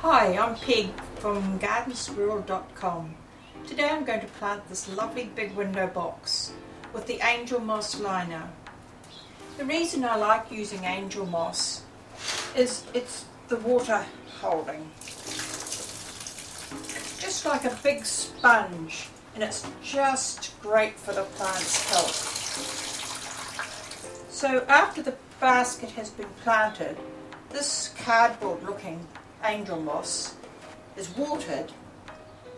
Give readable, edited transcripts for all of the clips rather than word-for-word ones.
Hi, I'm Peg from GardensSquirrel.com. Today I'm going to plant this lovely big window box with the angel moss liner. The reason I like using angel moss is it's the water holding. It's just like a big sponge and it's just great for the plant's health. So after the basket has been planted, this cardboard looking angel moss is watered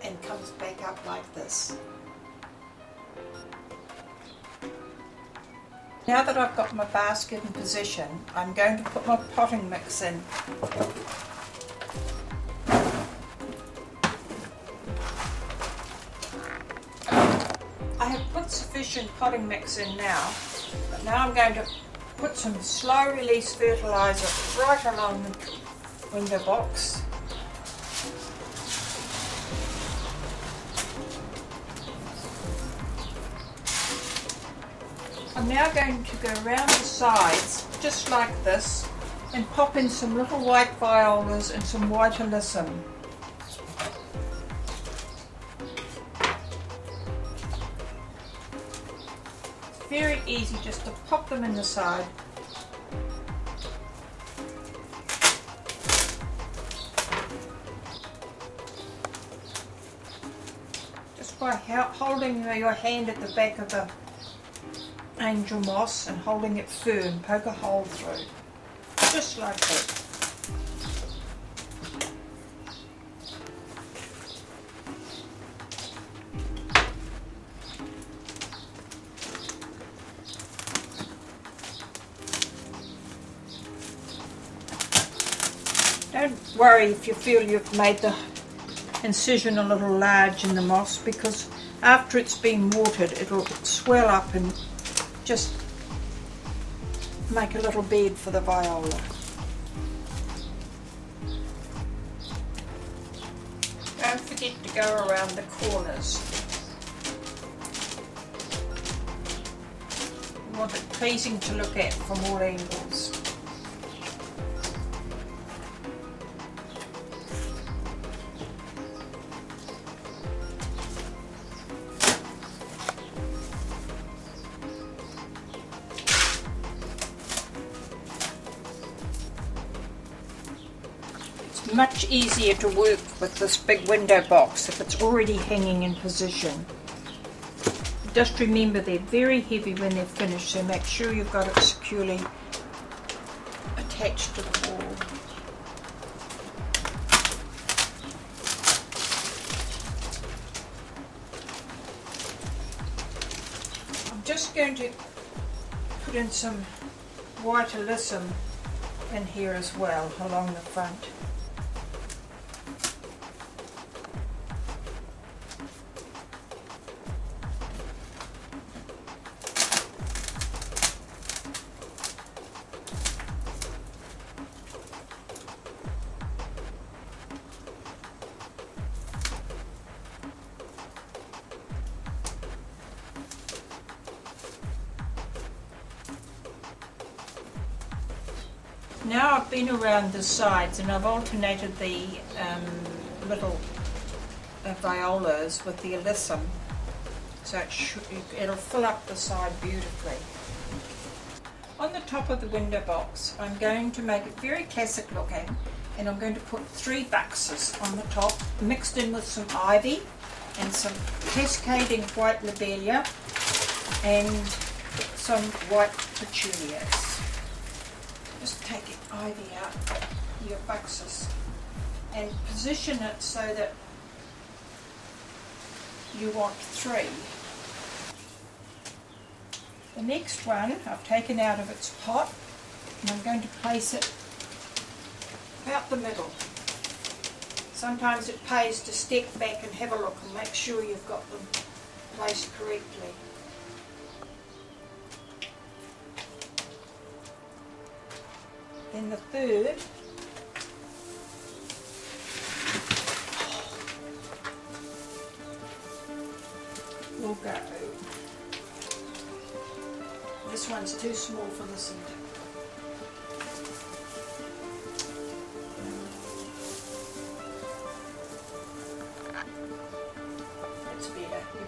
and comes back up like this. Now that I've got my basket in position, I'm going to put my potting mix in. I have put sufficient potting mix in now, but now I'm going to put some slow release fertilizer right along the window box. I'm now going to go around the sides just like this and pop in some little white violas and some white alyssum. It's very easy just to pop them in the side. By holding your hand at the back of the angel moss and holding it firm, poke a hole through, just like that. Don't worry if you feel you've made the incision a little large in the moss, because after it's been watered it'll swell up and just make a little bed for the viola. Don't forget to go around the corners. You want it pleasing to look at from all angles. Much easier to work with this big window box if it's already hanging in position. Just remember they're very heavy when they're finished, so make sure you've got it securely attached to the wall. I'm just going to put in some white alyssum in here as well along the front. Now I've been around the sides and I've alternated the little violas with the alyssum, so it'll fill up the side beautifully. On the top of the window box I'm going to make it very classic looking, and I'm going to put 3 buxus on the top mixed in with some ivy and some cascading white lobelia and some white petunias. Just take your ivy out, your buxus, and position it so that you want 3. The next one I've taken out of its pot and I'm going to place it about the middle. Sometimes it pays to step back and have a look and make sure you've got them placed correctly. Then the third will go. This one's too small for the centre.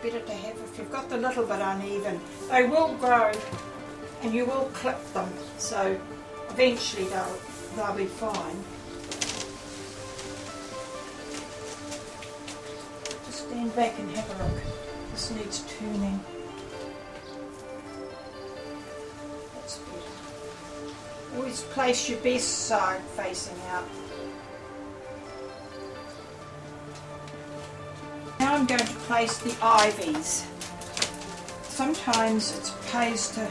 better to have if you've got the little bit uneven. They will grow and you will clip them, so eventually they'll be fine. Just stand back and have a look. This needs turning. That's better. Always place your best side facing out. Now I'm going to place the ivies. Sometimes it pays to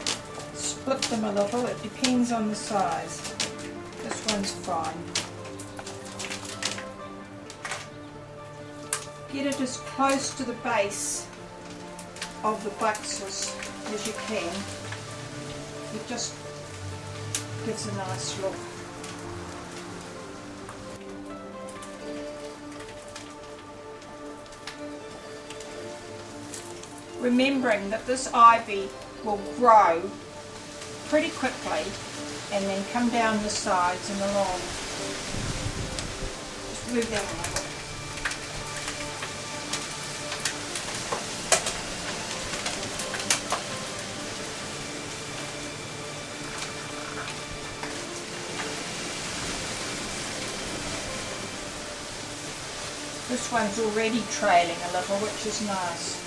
split them a little, it depends on the size. This one's fine. Get it as close to the base of the buxus as you can. It just gives a nice look. Remembering that this ivy will grow pretty quickly and then come down the sides and along. Just move that a little. This one's already trailing a little, which is nice.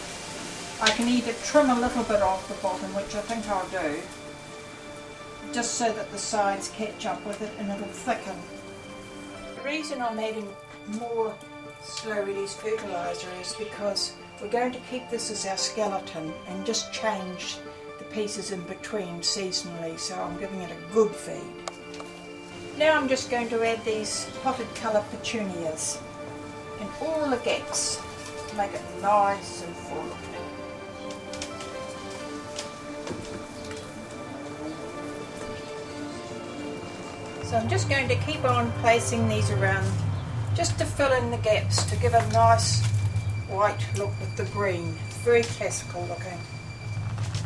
I can either trim a little bit off the bottom, which I think I'll do, just so that the sides catch up with it and it'll thicken. The reason I'm adding more slow release fertiliser is because we're going to keep this as our skeleton and just change the pieces in between seasonally, so I'm giving it a good feed. Now I'm just going to add these potted colour petunias in all the gaps to make it nice and full looking. So I'm just going to keep on placing these around just to fill in the gaps, to give a nice white look with the green. It's very classical looking.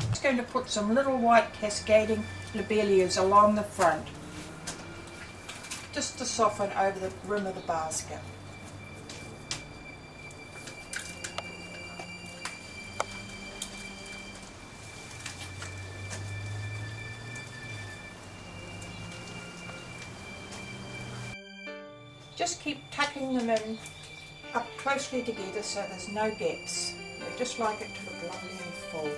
I'm just going to put some little white cascading lobelias along the front, just to soften over the rim of the basket. Just keep tucking them in up closely together so there's no gaps. We just like it to look lovely and full.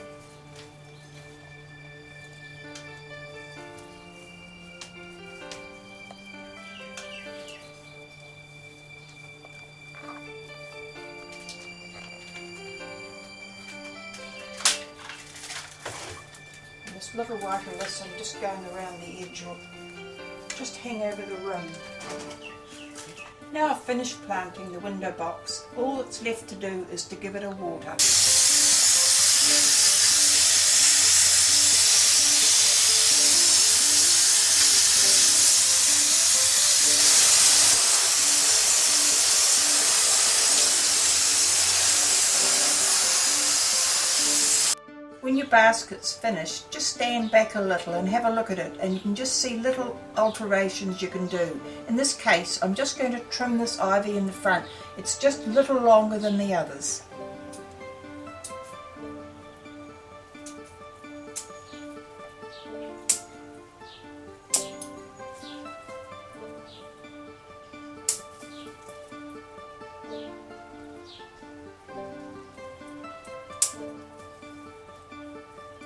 And this little white alyssum just going around the edge will just hang over the rim. Now I've finished planting the window box, all that's left to do is to give it a water. When your basket's finished, just stand back a little and have a look at it, and you can just see little alterations you can do. In this case, I'm just going to trim this ivy in the front. It's just a little longer than the others.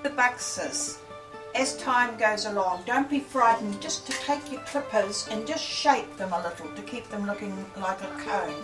The buxus, as time goes along, don't be frightened, just to take your clippers and just shape them a little to keep them looking like a cone.